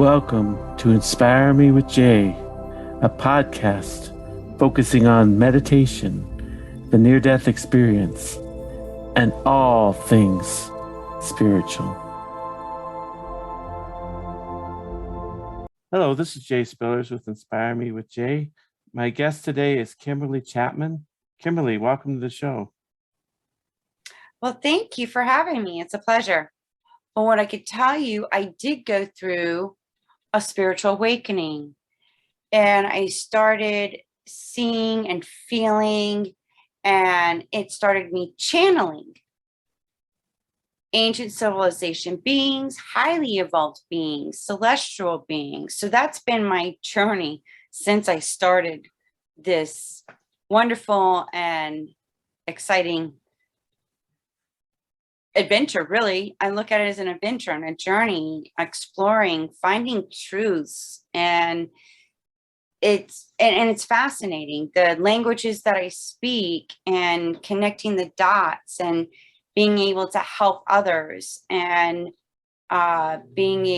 Welcome to Inspire Me with Jay, a podcast focusing on meditation, the near-death experience, and all things spiritual. Hello, this is Jay Spillers with Inspire Me with Jay. My guest today is Kimberley Chapman. Kimberley, welcome to the show. Well, thank you for having me. It's a pleasure. Well, what I could tell you, I did go through a spiritual awakening, and I started seeing and feeling, and it started me channeling ancient civilization beings, highly evolved beings, celestial beings. So that's been my journey since I started this wonderful and exciting adventure. Really, I look at it as an adventure and a journey, exploring, finding truths, and it's fascinating, the languages that I speak and connecting the dots and being able to help others, and being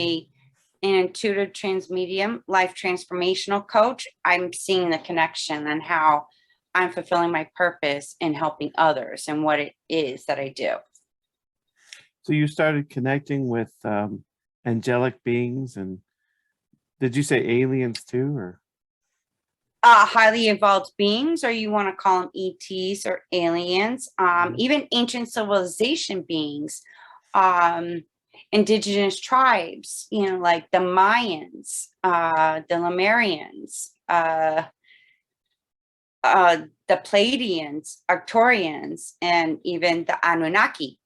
an intuitive transmedium, life transformational coach. I'm seeing the connection and how I'm fulfilling my purpose in helping others and what it is that I do. So you started connecting with angelic beings, and did you say aliens too, or? Highly evolved beings, or you want to call them ETs or aliens, even ancient civilization beings, indigenous tribes, like the Mayans, the Lemurians, the Pleiadians, Arcturians, and even the Anunnaki.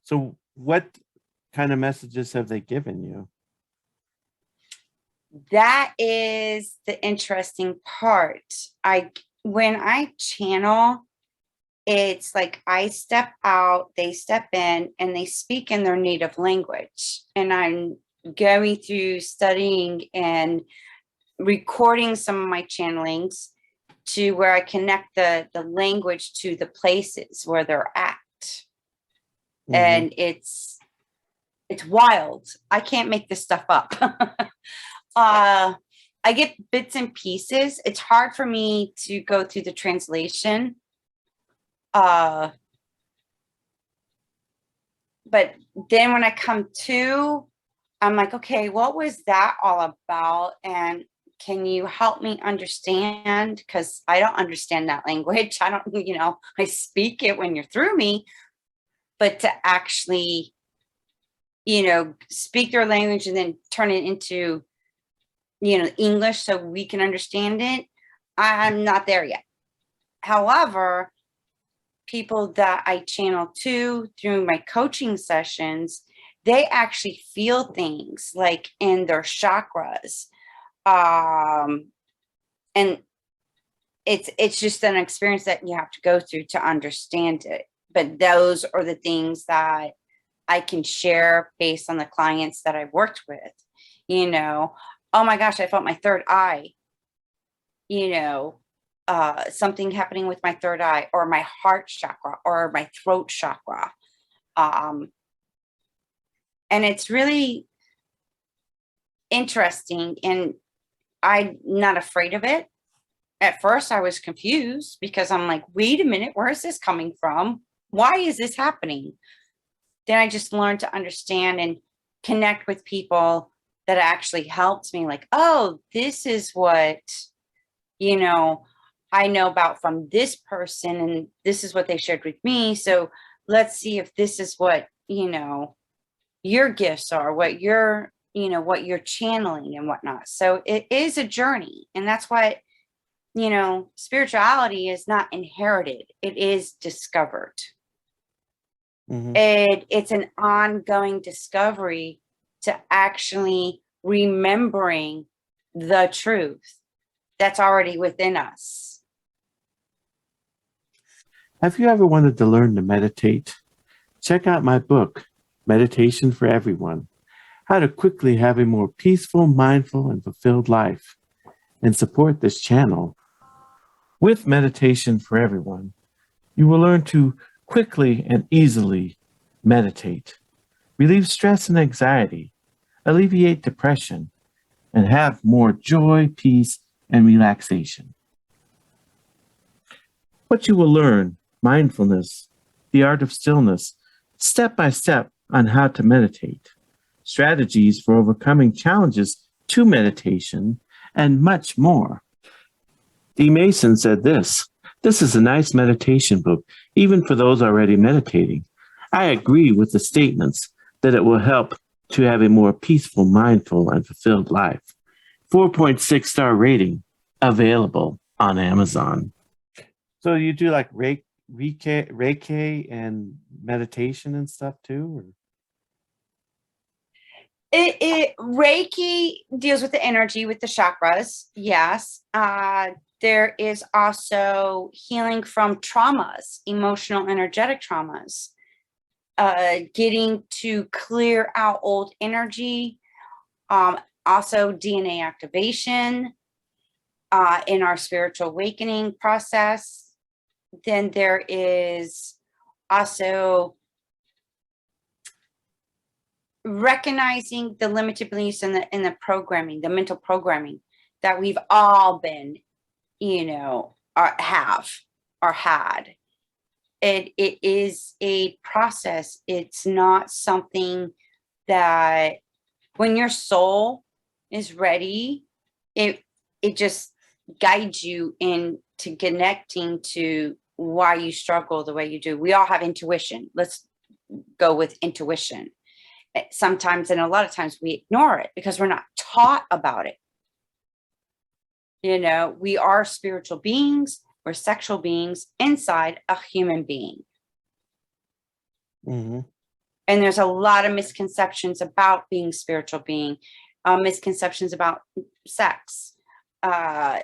So what kind of messages have they given you? That is the interesting part. When I channel, it's like I step out, they step in, and they speak in their native language. And I'm going through studying and recording some of my channelings to where I connect the language to the places where they're at. Mm-hmm. And it's wild. I can't make this stuff up. I get bits and pieces. It's hard for me to go through the translation. But then when I come to, I'm like, okay, what was that all about? And can you help me understand? Because I don't understand that language. I don't, I speak it when you're through me, but to actually, speak their language and then turn it into, English so we can understand it, I'm not there yet. However, people that I channel to through my coaching sessions, they actually feel things like in their chakras. And it's just an experience that you have to go through to understand it. But those are the things that I can share based on the clients that I've worked with. Oh my gosh, I felt my third eye. Something happening with my third eye, or my heart chakra, or my throat chakra. And it's really interesting, and I'm not afraid of it. At first, I was confused because I'm like, wait a minute, where is this coming from? Why is this happening? Then I just learned to understand and connect with people that actually helped me. Like, oh, this is what, I know about from this person, and this is what they shared with me. So let's see if this is what, your gifts are, what you're channeling and whatnot. So it is a journey. And that's what, spirituality is not inherited. It is discovered. Mm-hmm. It's an ongoing discovery to actually remembering the truth that's already within us. Have you ever wanted to learn to meditate? Check out my book, Meditation for Everyone: How to Quickly Have a More Peaceful, Mindful, and Fulfilled Life, and support this channel. With Meditation for Everyone, you will learn to quickly and easily meditate. relieve stress and anxiety, alleviate depression, and have more joy, peace, and relaxation. What you will learn: mindfulness, the art of stillness, step by step on how to meditate, strategies for overcoming challenges to meditation, and much more. D. Mason said this is a nice meditation book, even for those already meditating. I agree with the statements that it will help to have a more peaceful, mindful, and fulfilled life. 4.6-star rating, available on Amazon. So you do like Reiki and meditation and stuff too? Or? Reiki deals with the energy, with the chakras. Yes. There is also healing from traumas, emotional, energetic traumas. Getting to clear out old energy. Also DNA activation in our spiritual awakening process. Then there is also recognizing the limited beliefs in the programming, the mental programming that we've all been, have or had. It is a process. It's not something that when your soul is ready, it just guides you into connecting to why you struggle the way you do. We all have intuition. Let's go with intuition. Sometimes, and a lot of times, we ignore it because we're not taught about it. We are spiritual beings. We're sexual beings inside a human being. Mm-hmm. And there's a lot of misconceptions about being spiritual being, misconceptions about sex, that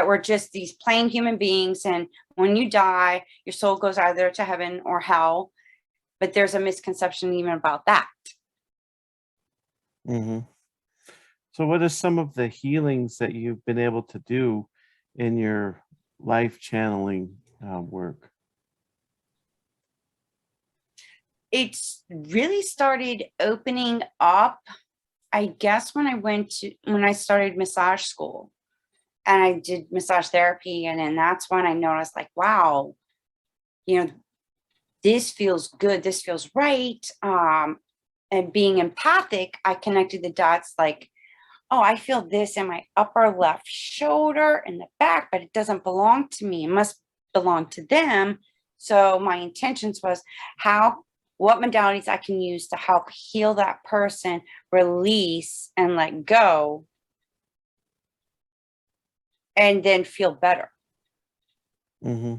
we're just these plain human beings. And when you die, your soul goes either to heaven or hell. But there's a misconception even about that. Mm-hmm. So what are some of the healings that you've been able to do in your life channeling work? It's really started opening up, I guess, when I started massage school and I did massage therapy. And then that's when I noticed, like, wow, this feels good. This feels right. And being empathic, I connected the dots like, oh, I feel this in my upper left shoulder and the back, but it doesn't belong to me. It must belong to them. So my intentions was what modalities I can use to help heal that person, release and let go, and then feel better. Mm-hmm.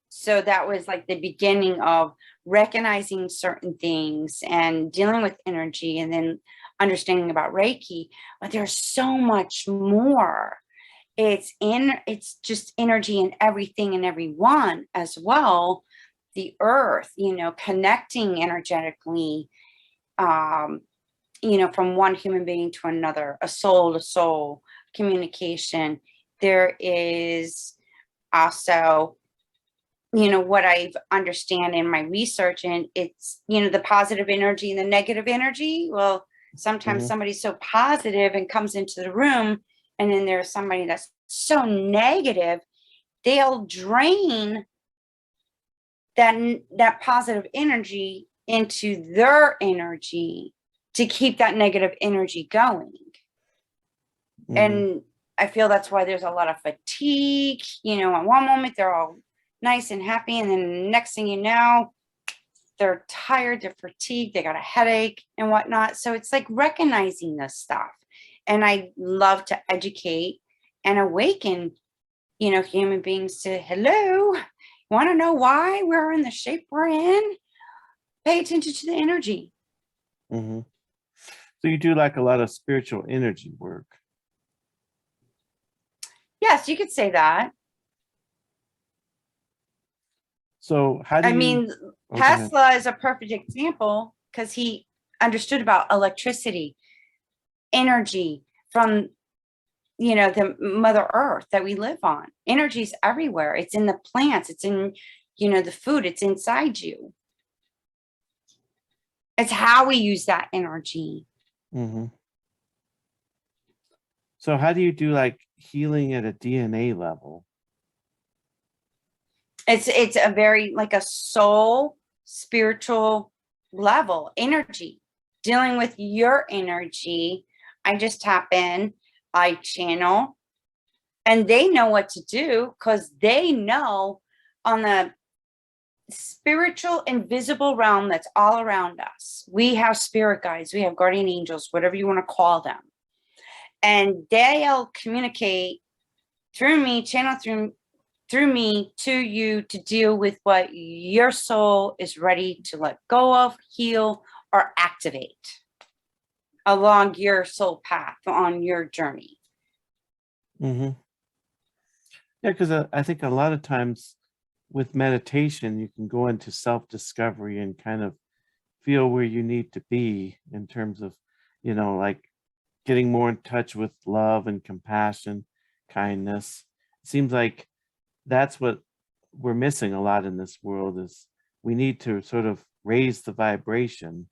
So that was like the beginning of recognizing certain things and dealing with energy, and then understanding about Reiki. But there's so much more. It's just energy in everything and everyone as well. The earth, connecting energetically, from one human being to another, a soul to soul communication. There is also, what I've understand in my research, and it's, the positive energy and the negative energy. Well, sometimes somebody's so positive and comes into the room, and then there's somebody that's so negative, they'll drain that positive energy into their energy to keep that negative energy going. Mm-hmm. And I feel that's why there's a lot of fatigue. At one moment they're all nice and happy, and then the next thing you know, they're tired, they're fatigued, they got a headache and whatnot. So it's like recognizing this stuff. And I love to educate and awaken, human beings to, hello, want to know why we're in the shape we're in? Pay attention to the energy. Mm-hmm. So you do like a lot of spiritual energy work. Yes, you could say that. So how do Tesla is a perfect example because he understood about electricity, energy from, the Mother Earth that we live on. Energy is everywhere. It's in the plants. It's in, the food. It's inside you. It's how we use that energy. Mm-hmm. So how do you do like healing at a DNA level? It's a very like a soul spiritual level energy, dealing with your energy. I just tap in, I channel, and they know what to do because they know on the spiritual invisible realm that's all around us. We have spirit guides, we have guardian angels, whatever you want to call them. And they'll communicate through me, channel through me to you to deal with what your soul is ready to let go of, heal, or activate along your soul path on your journey. Mm-hmm. Yeah, because I think a lot of times with meditation, you can go into self-discovery and kind of feel where you need to be in terms of, like getting more in touch with love and compassion, kindness. It seems like that's what we're missing a lot in this world is we need to sort of raise the vibration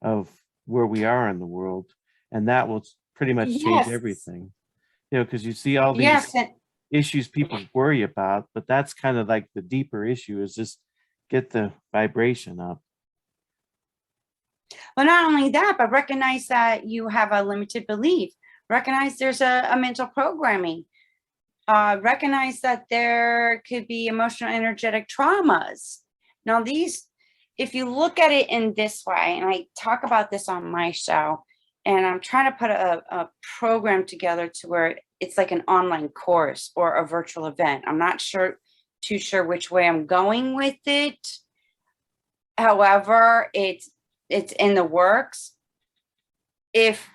of where we are in the world, and that will pretty much change Yes. everything. Because you see all these Yes. And issues people worry about, but that's kind of like the deeper issue is just get the vibration up. well, not only that, but recognize that you have a limited belief. Recognize there's a mental programming. Recognize that there could be emotional energetic traumas. Now, these, if you look at it in this way, and I talk about this on my show, and I'm trying to put a program together to where it's like an online course or a virtual event. I'm not too sure which way I'm going with it. However, it's in the works. If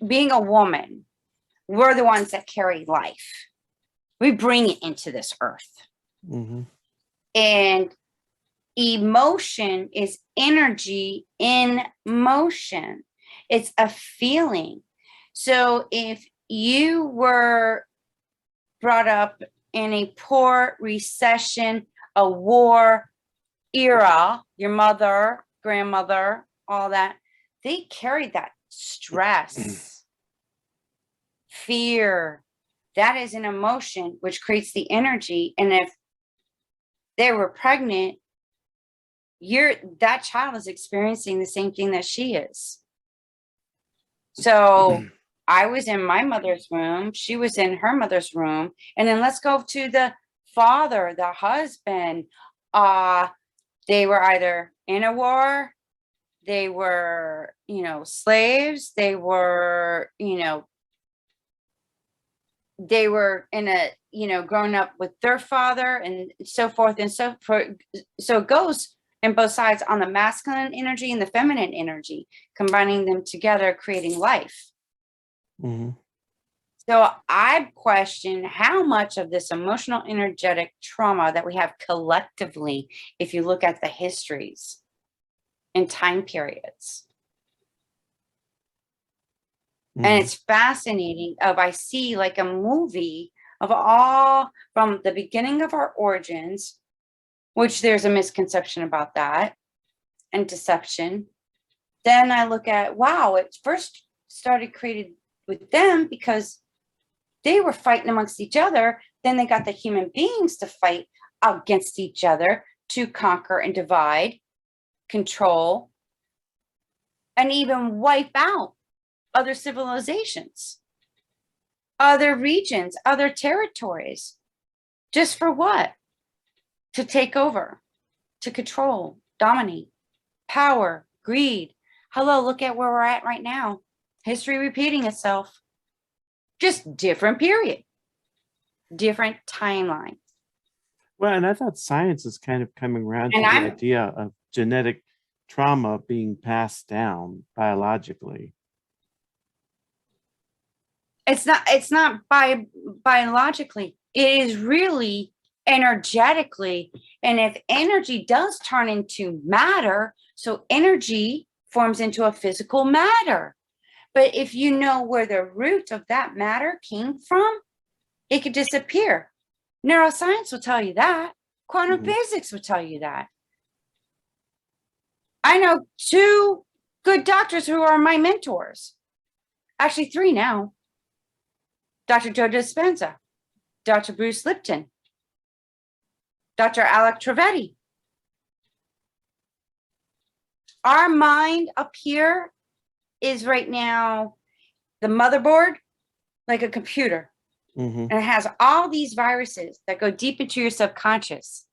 being a woman, we're the ones that carry life. We bring it into this earth. Mm-hmm. And emotion is energy in motion. It's a feeling. So if you were brought up in a poor recession, a war era, your mother, grandmother, all that, they carried that stress, fear. That is an emotion which creates the energy. And if they were pregnant, that child is experiencing the same thing that she is. So I was in my mother's room, she was in her mother's room, and then let's go to the father, the husband. They were either in a war, they were, slaves, they were in a, growing up with their father and so forth and so forth. So it goes in both sides on the masculine energy and the feminine energy, combining them together, creating life. Mm-hmm. So I question how much of this emotional energetic trauma that we have collectively, if you look at the histories and time periods. Mm-hmm. And it's fascinating I see like a movie of all from the beginning of our origins, which there's a misconception about that and deception. Then I look at, wow, it first started created with them because they were fighting amongst each other. Then they got the human beings to fight against each other to conquer and divide, control, and even wipe out other civilizations, other regions, other territories. Just for what? To take over, to control, dominate, power, greed. Hello, look at where we're at right now. History repeating itself. Just different period, different timeline. Well, and I thought science is kind of coming around to the idea of genetic trauma being passed down biologically. It's not biologically. It is really energetically. And if energy does turn into matter, so energy forms into a physical matter. But if you know where the root of that matter came from, it could disappear. Neuroscience will tell you that. Quantum physics will tell you that. I know 2 good doctors who are my mentors. Actually, 3 now. Dr. Joe Dispenza, Dr. Bruce Lipton, Dr. Alec Trivedi. Our mind up here is right now the motherboard, like a computer. Mm-hmm. And it has all these viruses that go deep into your subconscious.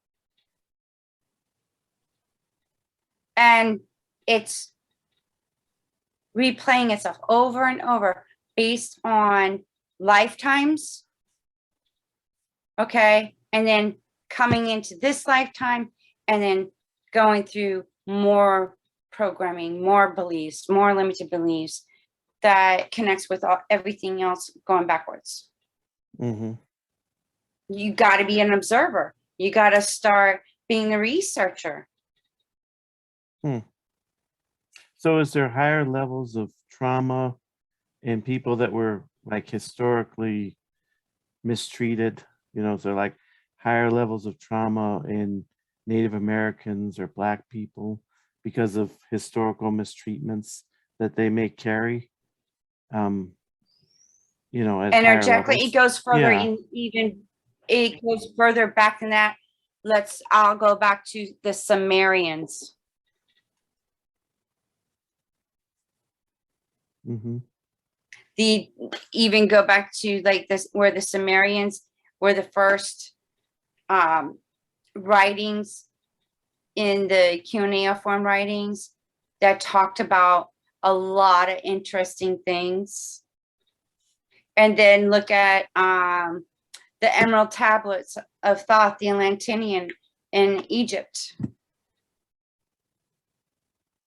And it's replaying itself over and over based on lifetimes. Okay. And then coming into this lifetime and then going through more programming, more beliefs, more limited beliefs that connects with everything else going backwards. Mm-hmm. You got to be an observer. You got to start being the researcher. So is there higher levels of trauma in people that were like historically mistreated? So like higher levels of trauma in Native Americans or Black people because of historical mistreatments that they may carry, at higher Energetically, levels. it goes further Yeah. it goes further back than that. I'll go back to the Sumerians. Mm-hmm. Even go back to like this, where the Sumerians were the first writings in the cuneiform writings that talked about a lot of interesting things. And then look at the Emerald Tablets of Thoth, the Atlantean in Egypt.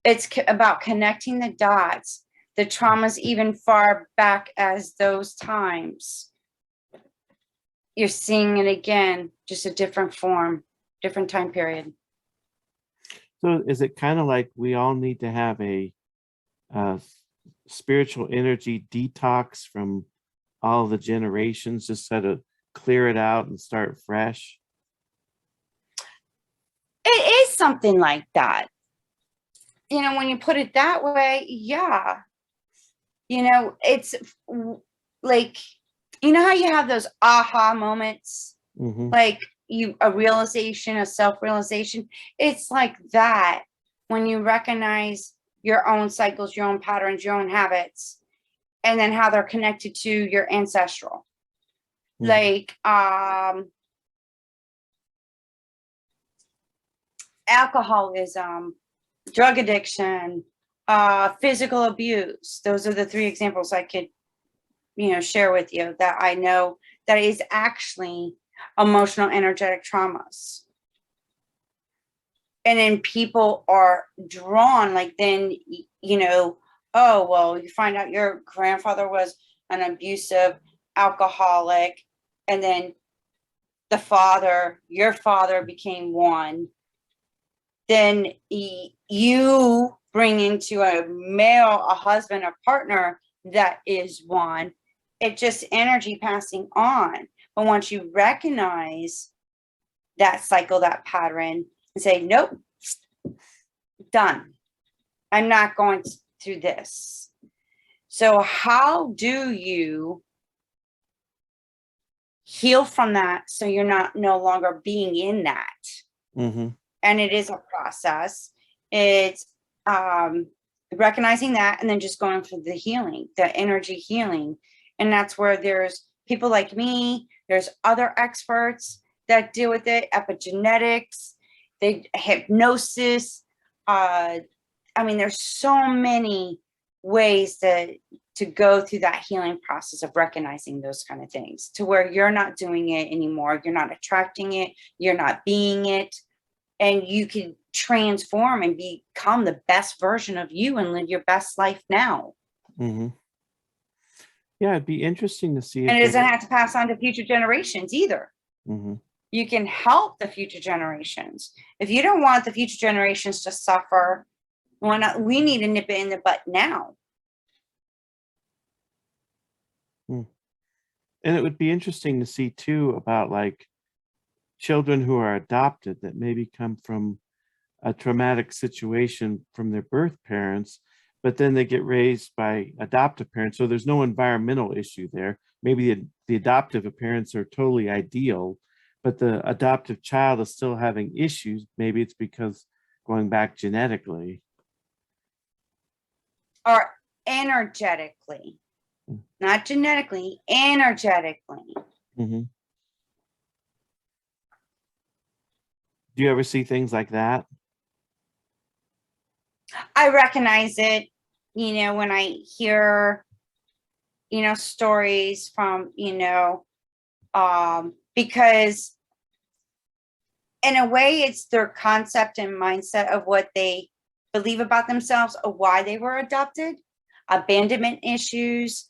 It's about connecting the dots, the traumas even far back as those times. You're seeing it again, just a different form, different time period. So is it kind of like we all need to have a spiritual energy detox from all the generations, just sort of clear it out and start fresh? It is something like that. When you put it that way, yeah. It's like, how you have those aha moments, Mm-hmm. like a realization, a self-realization. It's like that when you recognize your own cycles, your own patterns, your own habits, and then how they're connected to your ancestral. Mm-hmm. Like alcoholism, drug addiction, physical abuse. Those are the 3 examples I could share with you that I know that is actually emotional energetic traumas. And then people are drawn, like, then oh well, you find out your grandfather was an abusive alcoholic, and then your father became one. Then you bring into a male, a husband, a partner that is one. It's just energy passing on. But once you recognize that cycle, that pattern, and say, nope, done. I'm not going through this. So how do you heal from that so you're no longer being in that? Mm-hmm. And it is a process. It's recognizing that and then just going for the healing, the energy healing. And that's where there's people like me, there's other experts that deal with it, epigenetics, hypnosis. There's so many ways to go through that healing process of recognizing those kind of things, to where you're not doing it anymore. You're not attracting it. You're not being it. And you can transform and become the best version of you and live your best life now. Mm-hmm. Yeah, it'd be interesting to see. And it doesn't have to pass on to future generations either. Mm-hmm. You can help the future generations. If you don't want the future generations to suffer, we need to nip it in the butt now. And it would be interesting to see too about like children who are adopted that maybe come from a traumatic situation from their birth parents, but then they get raised by adoptive parents. So there's no environmental issue there. Maybe the adoptive parents are totally ideal, but the adoptive child is still having issues. Maybe it's because going back genetically. Or energetically, not genetically, energetically. Mm-hmm. Do you ever see things like that? I recognize it, when I hear, stories from, because in a way it's their concept and mindset of what they believe about themselves or why they were adopted, abandonment issues,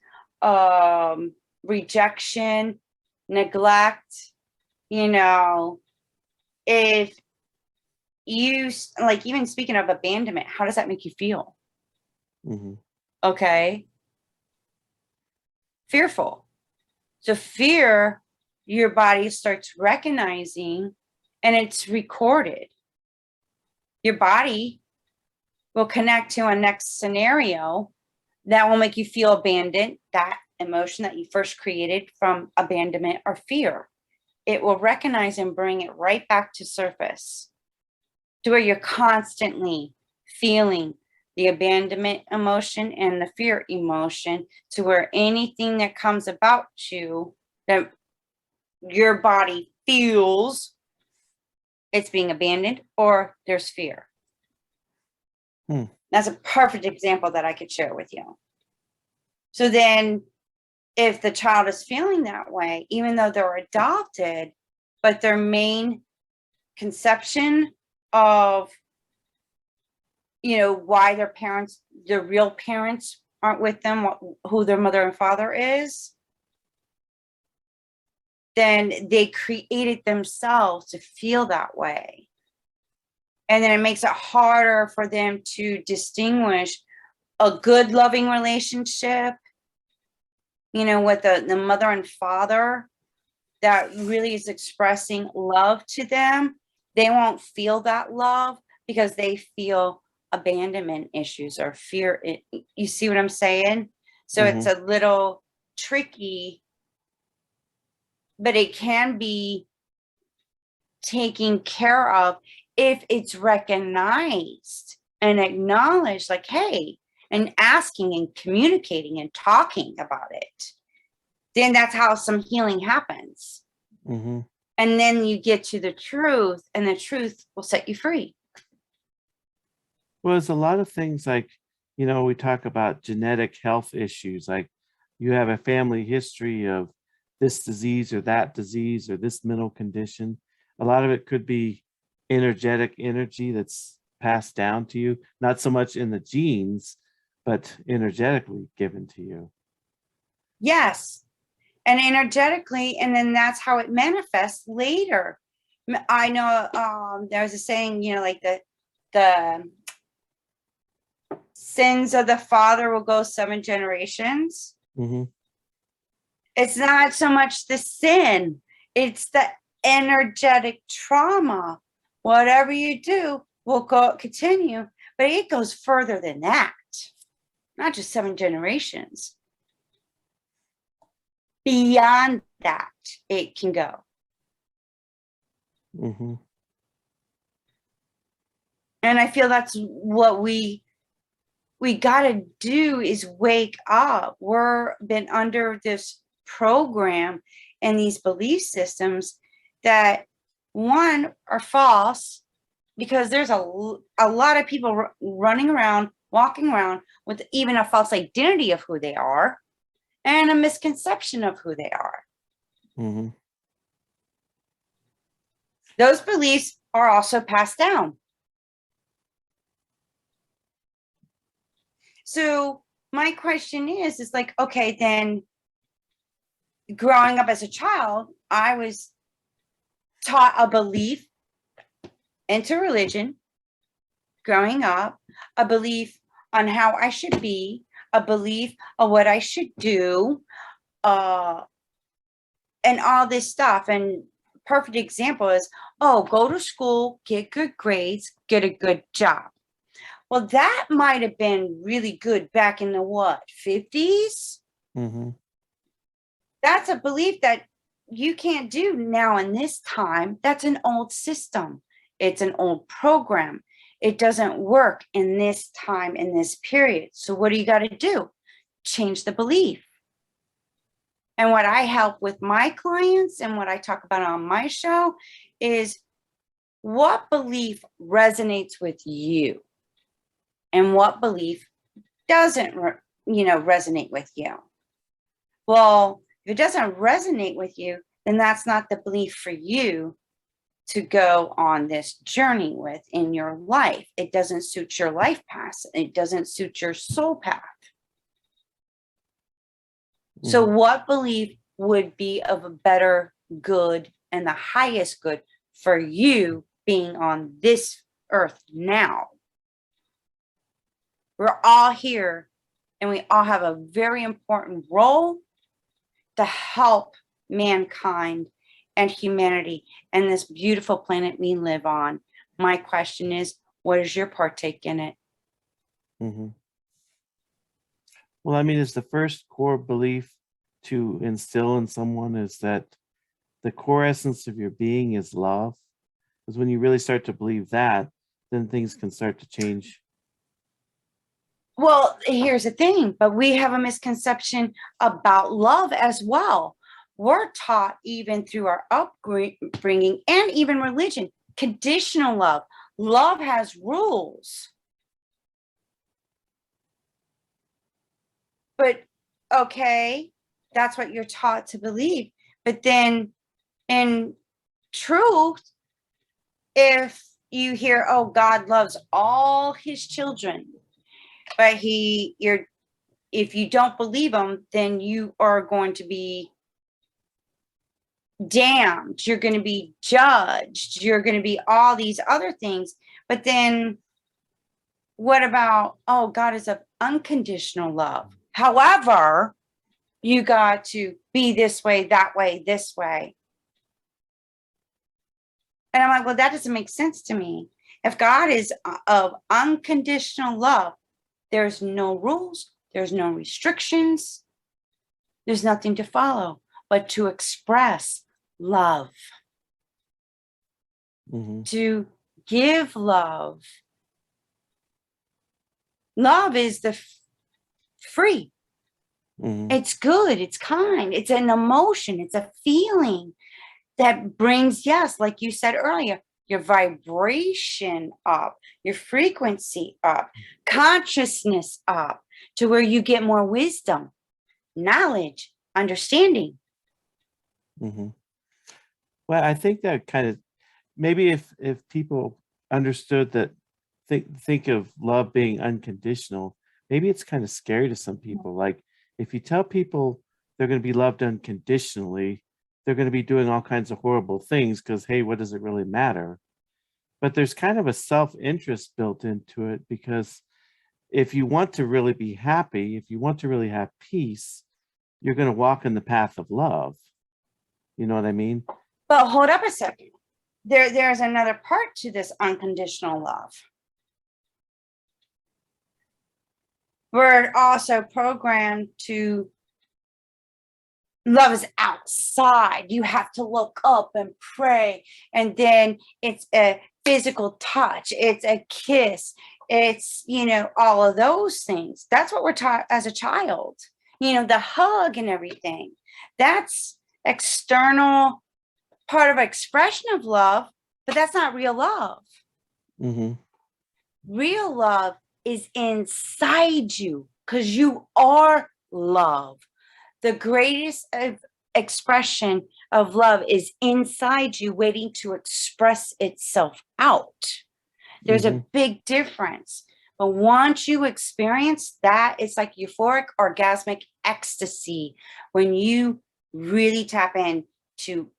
rejection, neglect, if you like, even speaking of abandonment, how does that make you feel? Mm-hmm. Okay. Fearful. So fear, your body starts recognizing, and it's recorded. Your body will connect to a next scenario that will make you feel abandoned, that emotion that you first created from abandonment or fear. It will recognize and bring it right back to surface, to where you're constantly feeling the abandonment emotion and the fear emotion, to where anything that comes about you that your body feels, it's being abandoned or there's fear. That's a perfect example that I could share with you. So then if the child is feeling that way, even though they're adopted, but their main conception of, why their real parents aren't with them, who their mother and father is, then they created themselves to feel that way. And then it makes it harder for them to distinguish a good, loving relationship, with the mother and father that really is expressing love to them. They won't feel that love because they feel abandonment issues or fear. You see what I'm saying? So Mm-hmm. it's a little tricky, but it can be taken care of if it's recognized and acknowledged, like, hey, and asking and communicating and talking about it. Then that's how some healing happens. Mm-hmm. And then you get to the truth, and the truth will set you free. Well, there's a lot of things like, we talk about genetic health issues, like you have a family history of this disease or that disease or this mental condition. A lot of it could be energetic energy that's passed down to you, not so much in the genes, but energetically given to you. Yes. And energetically, and then that's how it manifests later. I know there's a saying, like the sins of the father will go 7 generations. Mm-hmm. It's not so much the sin, it's the energetic trauma. Whatever you do will continue, but it goes further than that. Not just 7 generations. Beyond that, it can go. Mm-hmm. And I feel that's what we got to do, is wake up. We're been under this program and these belief systems that, one, are false, because there's a lot of people running around, walking around with even a false identity of who they are and a misconception of who they are. Mm-hmm. Those beliefs are also passed down. So my question is like, okay, then growing up as a child, I was taught a belief into religion, growing up, a belief on how I should be, a belief of what I should do, and all this stuff. And perfect example is, oh, go to school, get good grades, get a good job. Well, that might have been really good back in the what, 50s? Mm-hmm. That's a belief that you can't do now in this time. That's an old system. It's an old program. It doesn't work in this time, in this period. So what do you got to do? Change the belief. And what I help with my clients and what I talk about on my show is what belief resonates with you and what belief doesn't, resonate with you. Well, if it doesn't resonate with you, then that's not the belief for you to go on this journey with in your life. It doesn't suit your life path. It doesn't suit your soul path. So what belief would be of a better good and the highest good for you being on this earth now? We're all here and we all have a very important role to help mankind and humanity and this beautiful planet we live on. My question is, what is your partake in it? Mm-hmm. Well, I mean, is the first core belief to instill in someone is that the core essence of your being is love? Because when you really start to believe that, then things can start to change. Well, here's the thing, but we have a misconception about love as well. We're taught even through our upbringing and even religion, conditional love. Love has rules. But okay, that's what you're taught to believe. But then in truth, if you hear, oh, God loves all his children, but if you don't believe him, then you are going to be damned. You're going to be judged. You're going to be all these other things. But then what about, oh, God is of unconditional love. However, you got to be this way, that way, this way. And I'm like, well, that doesn't make sense to me. If God is of unconditional love, there's no rules, there's no restrictions, there's nothing to follow but to express love, to give love. Love is the free. It's good, it's kind, it's an emotion, it's a feeling that brings, yes, like you said earlier, your vibration up, your frequency up, consciousness up to where you get more wisdom, knowledge, understanding. Well, I think that kind of, maybe if people understood that, think of love being unconditional, maybe it's kind of scary to some people. Like if you tell people they're going to be loved unconditionally, they're going to be doing all kinds of horrible things because, hey, what does it really matter? But there's kind of a self-interest built into it, because if you want to really be happy, if you want to really have peace, you're going to walk in the path of love. You know what I mean? But hold up a second. There's another part to this unconditional love. We're also programmed to love is outside. You have to look up and pray. And then it's a physical touch. It's a kiss. It's, all of those things. That's what we're taught as a child. The hug and everything. That's external part of expression of love, but that's not real love. Real love is inside you because you are love. The greatest expression of love is inside you, waiting to express itself out. There's a big difference. But once you experience that, it's like euphoric, orgasmic ecstasy when you really tap into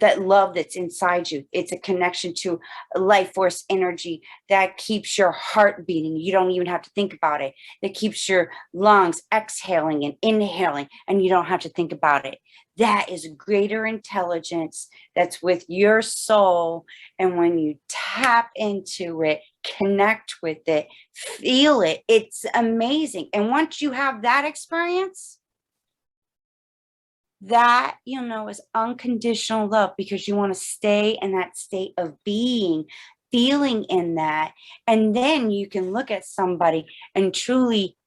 that love that's inside you. It's a connection to life force energy that keeps your heart beating. You don't even have to think about it. That keeps your lungs exhaling and inhaling, and you don't have to think about it. That is greater intelligence that's with your soul. And when you tap into it, connect with it, feel it, it's amazing. And once you have that experience, that is unconditional love, because you want to stay in that state of being, feeling in that. And then you can look at somebody and truly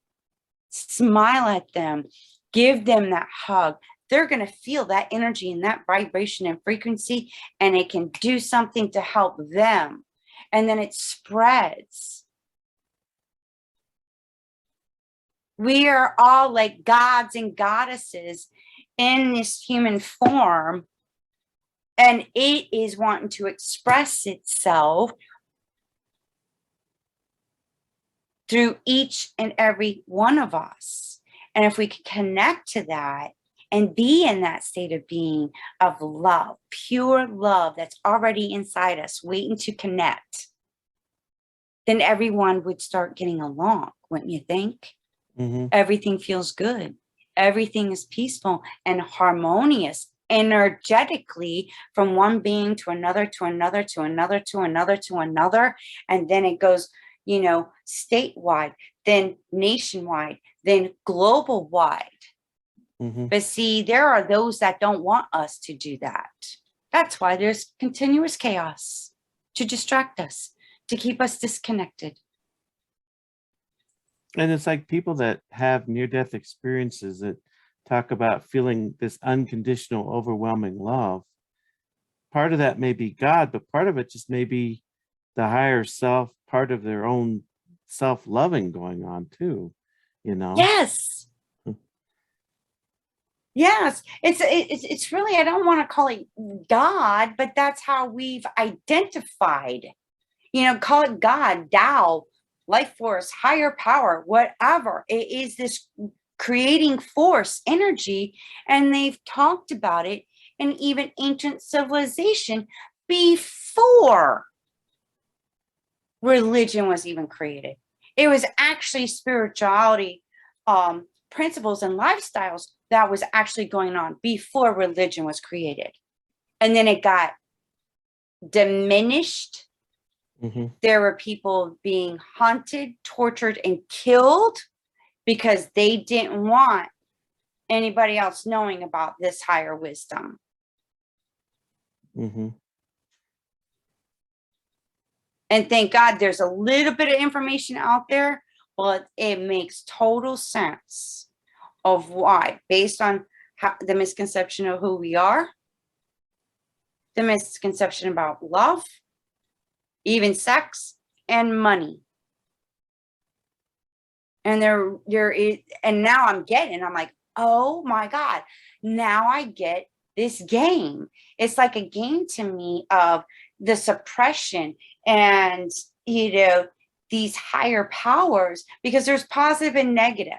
smile at them, give them that hug. They're going to feel that energy and that vibration and frequency, and it can do something to help them. And then it spreads. We are all like gods and goddesses in this human form, and it is wanting to express itself through each and every one of us. And if we can connect to that and be in that state of being, of love, pure love that's already inside us, waiting to connect, then everyone would start getting along, wouldn't you think? Mm-hmm. Everything feels good. Everything is peaceful and harmonious energetically, from one being to another, to another, to another, to another, to another. And then it goes, statewide, then nationwide, then global wide. Mm-hmm. But see, there are those that don't want us to do that. That's why there's continuous chaos, to distract us, to keep us disconnected. And it's like people that have near-death experiences that talk about feeling this unconditional, overwhelming love. Part of that may be God, but part of it just may be the higher self, part of their own self-loving going on too, Yes. Yes. It's really, I don't want to call it God, but that's how we've identified, call it God, Tao, life force, higher power, whatever. It is this creating force, energy, and they've talked about it in even ancient civilization before religion was even created. It was actually spirituality, principles and lifestyles that was actually going on before religion was created. And then it got diminished. Mm-hmm. There were people being hunted, tortured, and killed because they didn't want anybody else knowing about this higher wisdom. Mm-hmm. And thank God there's a little bit of information out there, but it makes total sense of why, based on the misconception of who we are, the misconception about love, even sex, and money. And and now I'm like, oh my God, now I get this game. It's like a game to me of the suppression and, these higher powers, because there's positive and negative.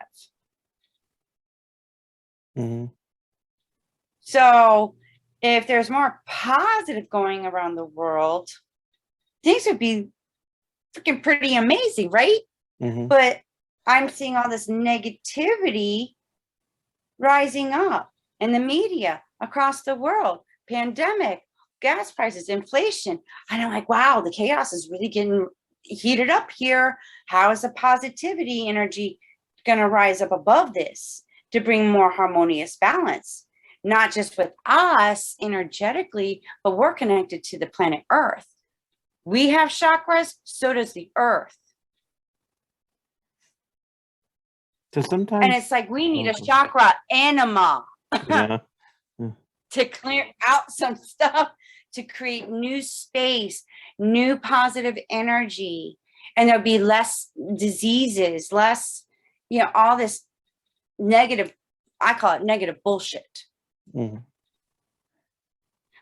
Mm-hmm. So if there's more positive going around the world, things would be freaking pretty amazing, right? Mm-hmm. But I'm seeing all this negativity rising up in the media across the world, pandemic, gas prices, inflation. And I'm like, wow, the chaos is really getting heated up here. How is the positivity energy going to rise up above this to bring more harmonious balance? Not just with us energetically, but we're connected to the planet Earth. We have chakras, so does the Earth. So sometimes, and it's like we need a chakra enema yeah. to clear out some stuff, to create new space, new positive energy, and there'll be less diseases, less, all this negative, I call it negative bullshit. Mm-hmm.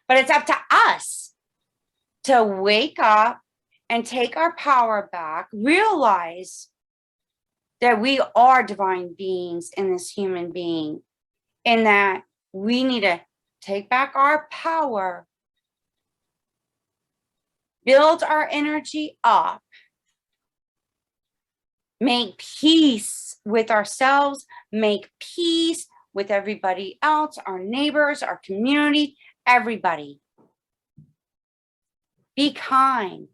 But it's up to us to wake up and take our power back, realize that we are divine beings in this human being, and that we need to take back our power, build our energy up, make peace with ourselves, make peace with everybody else, our neighbors, our community, everybody. Be kind.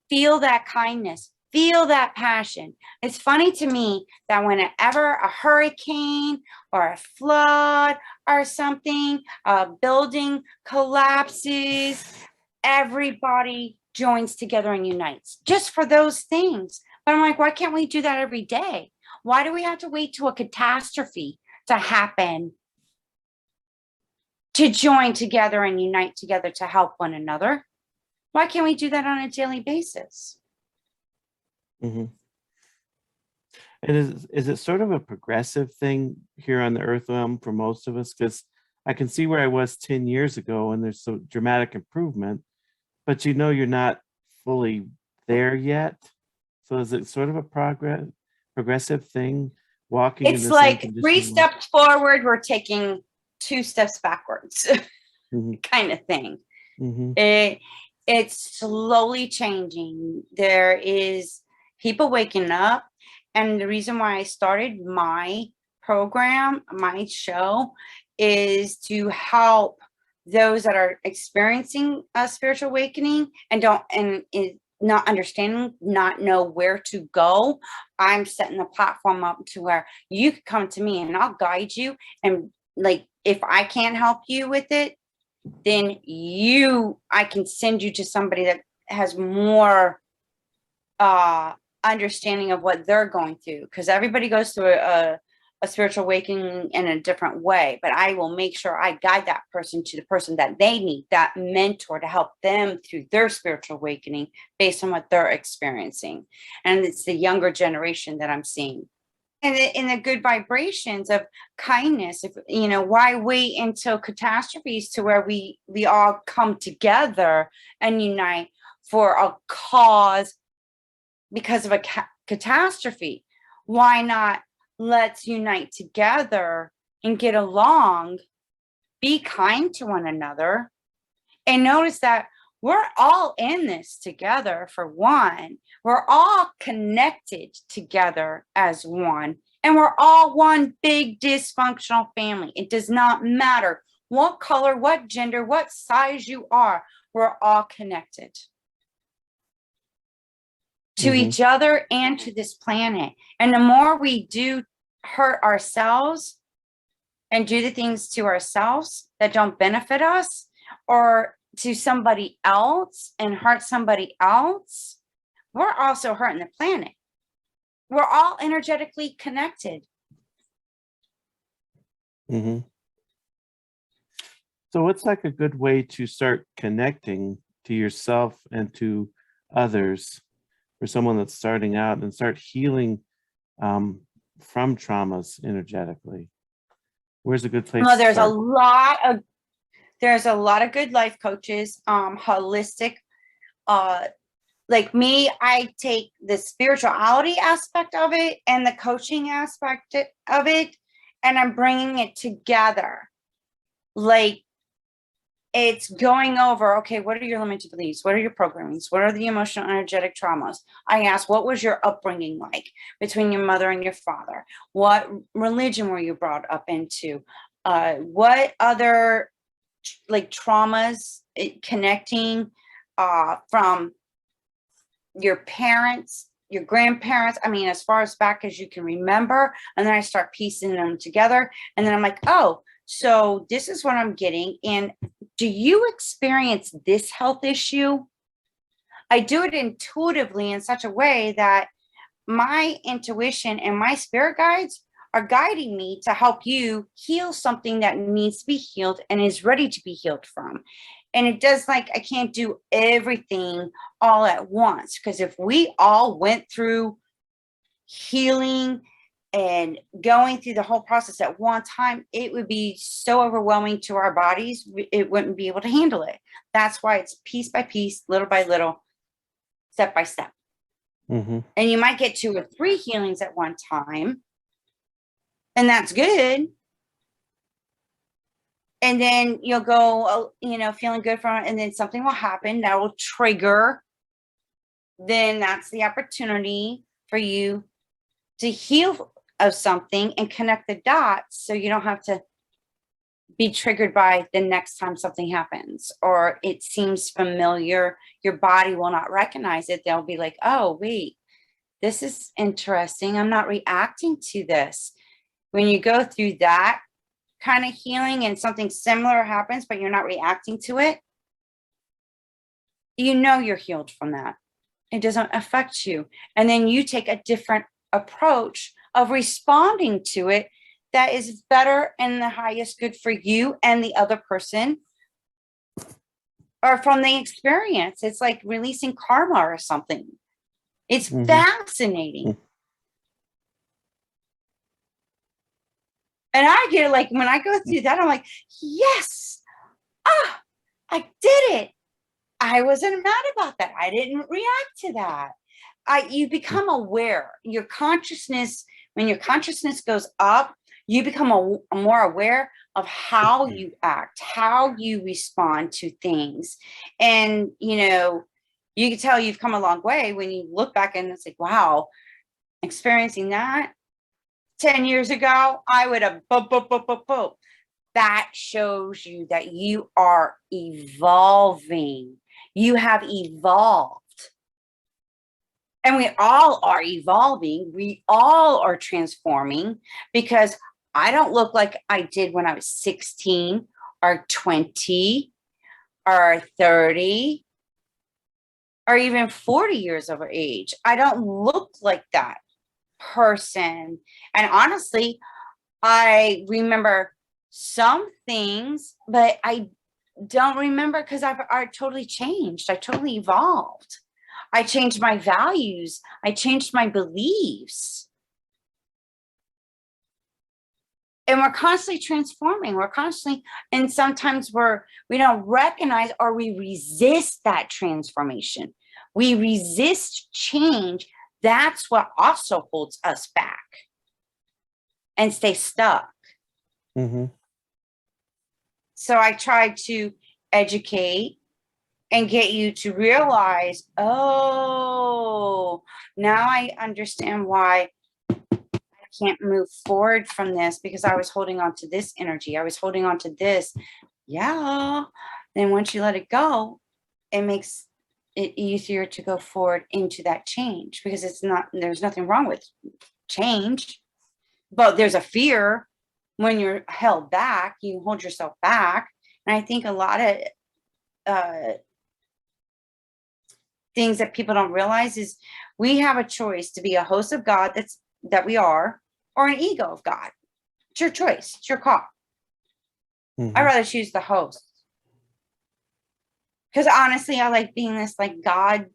Feel that kindness. Feel that passion. It's funny to me that whenever a hurricane or a flood or something, a building collapses, everybody joins together and unites just for those things. But I'm like, why can't we do that every day? Why do we have to wait to a catastrophe to happen to join together and unite together to help one another? Why can't we do that on a daily basis? Mm-hmm. And is it sort of a progressive thing here on the earth realm for most of us? Because I can see where I was 10 years ago and there's so dramatic improvement, but you're not fully there yet. So is it sort of a progressive thing, walking in It's the same like 3 condition? steps forward, we're taking 2 steps backwards, Mhm, kind of thing. mhm, It's slowly changing. There is people waking up. And the reason why I started my program, my show, is to help those that are experiencing a spiritual awakening and is not understanding, not know where to go. I'm setting the platform up to where you can come to me and I'll guide you. And like, if I can't help you with it, then I can send you to somebody that has more understanding of what they're going through, because everybody goes through a spiritual awakening in a different way. But I will make sure I guide that person to the person that they need, that mentor, to help them through their spiritual awakening based on what they're experiencing. And it's the younger generation that I'm seeing. And in the good vibrations of kindness, if why wait until catastrophes to where we all come together and unite for a cause because of a catastrophe? Why not let's unite together and get along, be kind to one another, and notice that we're all in this together. For one, we're all connected together as one, and we're all one big dysfunctional family. It does not matter what color, what gender, what size you are. We're all connected to mhm, each other and to this planet. And the more we do hurt ourselves and do the things to ourselves that don't benefit us, or to somebody else and hurt somebody else, we're also hurting the planet. We're all energetically connected. mhm. So what's like a good way to start connecting to yourself and to others for someone that's starting out and start healing from traumas energetically? Where's a good place Well, to start? there's a lot of good life coaches, holistic, like me. I take the spirituality aspect of it and the coaching aspect of it, and I'm bringing it together. Like, it's going over, okay, what are your limited beliefs? What are your programmings? What are the emotional, energetic traumas? I asked, what was your upbringing like between your mother and your father? What religion were you brought up into? What other like traumas connecting from your parents, your grandparents? I mean, as far as back as you can remember. And then I start piecing them together. And then I'm like, oh, so this is what I'm getting. And do you experience this health issue? I do it intuitively in such a way that my intuition and my spirit guides are guiding me to help you heal something that needs to be healed and is ready to be healed from. And it does, like, I can't do everything all at once, because if we all went through healing and going through the whole process at one time, it would be so overwhelming to our bodies. It wouldn't be able to handle it. That's why it's piece by piece, little by little, step by step. Mm-hmm. And you might get 2 or 3 healings at one time, and that's good. And then you'll go, feeling good from it. And then something will happen that will trigger. Then that's the opportunity for you to heal of something and connect the dots so you don't have to be triggered by the next time something happens or it seems familiar. Your body will not recognize it. They'll be like, oh, wait, this is interesting. I'm not reacting to this. When you go through that kind of healing and something similar happens, but you're not reacting to it, you're healed from that. It doesn't affect you. And then you take a different approach of responding to it that is better and the highest good for you and the other person or from the experience. It's like releasing karma or something. It's fascinating. And I get like, when I go through that, I'm like, yes, I did it. I wasn't mad about that. I didn't react to that. You become aware. Your consciousness, when your consciousness goes up, you become more aware of how you act, how you respond to things. And, you can tell you've come a long way when you look back and it's like, wow, experiencing that 10 years ago, I would have, that shows you that you are evolving. You have evolved. And we all are evolving. We all are transforming because I don't look like I did when I was 16 or 20 or 30 or even 40 years of age. I don't look like that person. And honestly, I remember some things, but I don't remember because I totally changed. I totally evolved. I changed my values. I changed my beliefs. And we're constantly transforming. We're constantly, and sometimes we don't recognize or we resist that transformation. We resist change. That's what also holds us back and stay stuck. So I tried to educate and get you to realize, oh, now I understand why I can't move forward from this because I was holding on to this energy. I was holding on to this. Yeah. Then once you let it go, it makes it easier to go forward into that change because there's nothing wrong with change, but there's a fear when you're held back, you hold yourself back. And I think a lot of things that people don't realize is we have a choice to be a host of God that we are, or an ego of God. It's your choice. It's your call. I'd rather choose the host. Because honestly, I like being this like God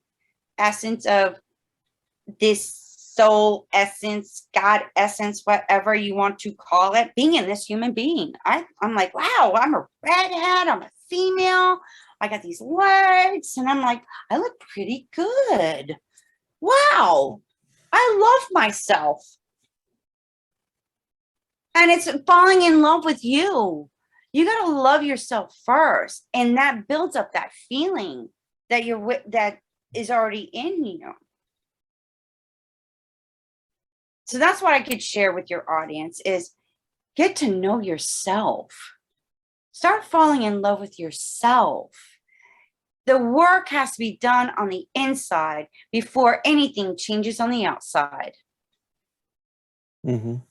essence of this soul essence, God essence, whatever you want to call it, being in this human being. I'm like, wow, I'm a redhead, I'm a female, I got these legs, and I'm like, I look pretty good. Wow, I love myself. And it's falling in love with you. You got to love yourself first. And that builds up that feeling that is already in you. So that's what I could share with your audience is get to know yourself. Start falling in love with yourself. The work has to be done on the inside before anything changes on the outside. And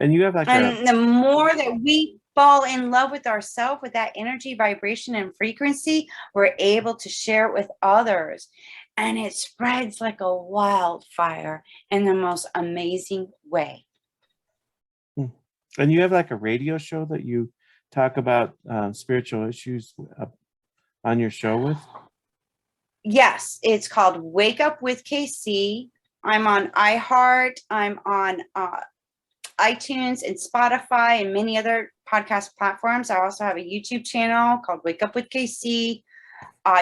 you have like and the more that we fall in love with ourselves, with that energy, vibration, and frequency, we're able to share it with others. And it spreads like a wildfire in the most amazing way. And you have like a radio show that you talk about spiritual issues on your show with? Yes, it's called Wake Up with KC. I'm on iHeart. I'm on iTunes and Spotify and many other podcast platforms. I also have a YouTube channel called Wake Up with KC.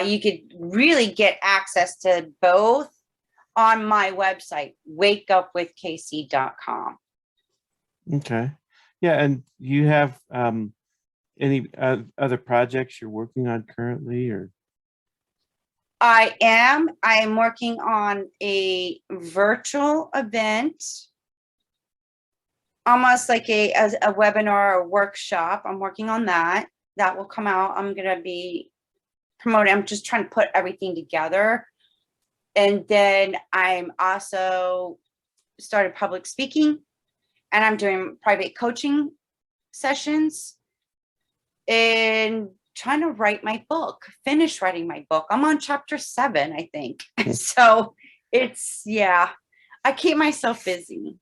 You could really get access to both on my website, wakeupwithkc.com. Okay. Yeah. And you have Any other projects you're working on currently, or? I am working on a virtual event, almost like a webinar or workshop. I'm working on that. That will come out. I'm going to be promoting. I'm just trying to put everything together. And then I'm also started public speaking, and I'm doing private coaching sessions and trying to write my book, finish writing my book. I'm on chapter 7, I think. So it's, yeah, I keep myself busy.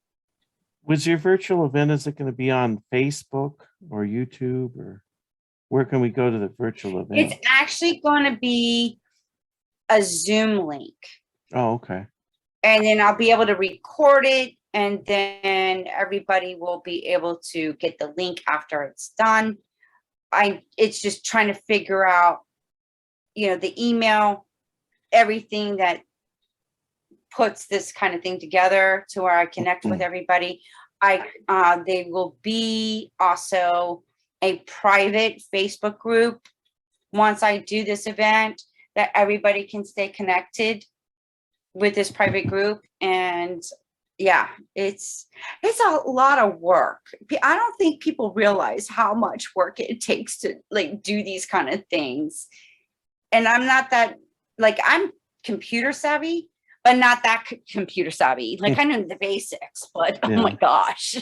Was your virtual event, is it going to be on Facebook or YouTube, or where can we go to the virtual event? It's actually going to be a Zoom link. Oh, okay. And then I'll be able to record it, and then everybody will be able to get the link after it's done. It's just trying to figure out, the email, everything that puts this kind of thing together to where I connect with everybody. They will be also a private Facebook group once I do this event that everybody can stay connected with this private group. And yeah, it's a lot of work. I don't think people realize how much work it takes to like do these kind of things. And I'm not that, like, I'm computer savvy, but not that computer savvy. Like, I know the basics, but oh my gosh.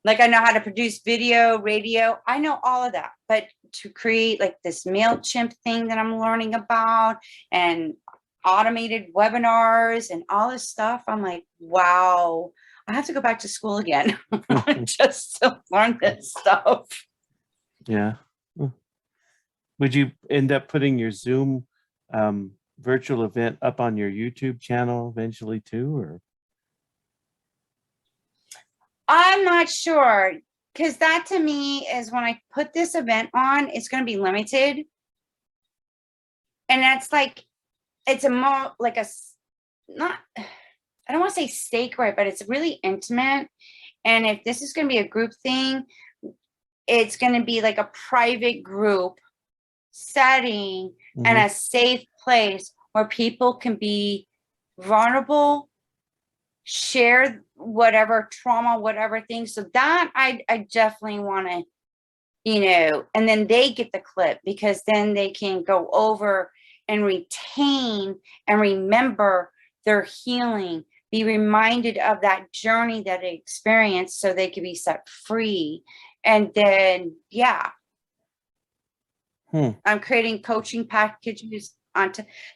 Like, I know how to produce video, radio. I know all of that. But to create like this MailChimp thing that I'm learning about, and automated webinars and all this stuff, I'm like, wow, I have to go back to school again just to learn this stuff. Yeah. Would you end up putting your Zoom virtual event up on your YouTube channel eventually too, or? I'm not sure, because that to me is when I put this event on, it's going to be limited. And that's like, it's a more like not, I don't want to say sacred, but it's really intimate. And if this is going to be a group thing, it's going to be like a private group setting and a safe place where people can be vulnerable, share whatever trauma, whatever things. So that I definitely want to, and then they get the clip, because then they can go over and retain and remember their healing, be reminded of that journey that they experienced so they can be set free. And then, yeah, I'm creating coaching packages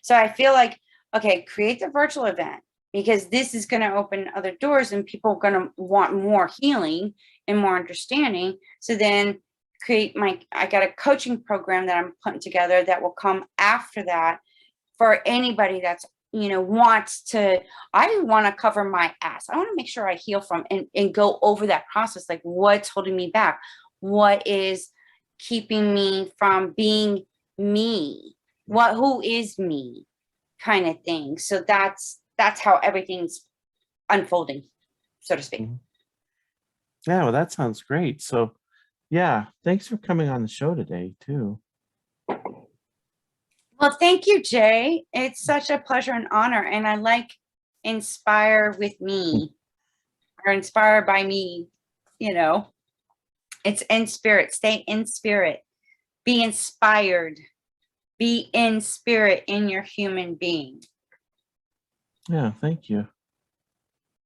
so I feel like, okay, create the virtual event, because this is going to open other doors and people are going to want more healing and more understanding. So then I got a coaching program that I'm putting together that will come after that for anybody that's, wants to, I want to cover my ass. I want to make sure I heal from and go over that process. Like, what's holding me back? What is keeping me from being me? Who is me, kind of thing. So that's how everything's unfolding, so to speak. Yeah, well, that sounds great. So yeah, thanks for coming on the show today too. Well, thank you, Jay. It's such a pleasure and honor. And I like inspire with me, or inspired by me. It's in spirit. Stay in spirit. Be inspired. Be in spirit in your human being. Yeah, thank you.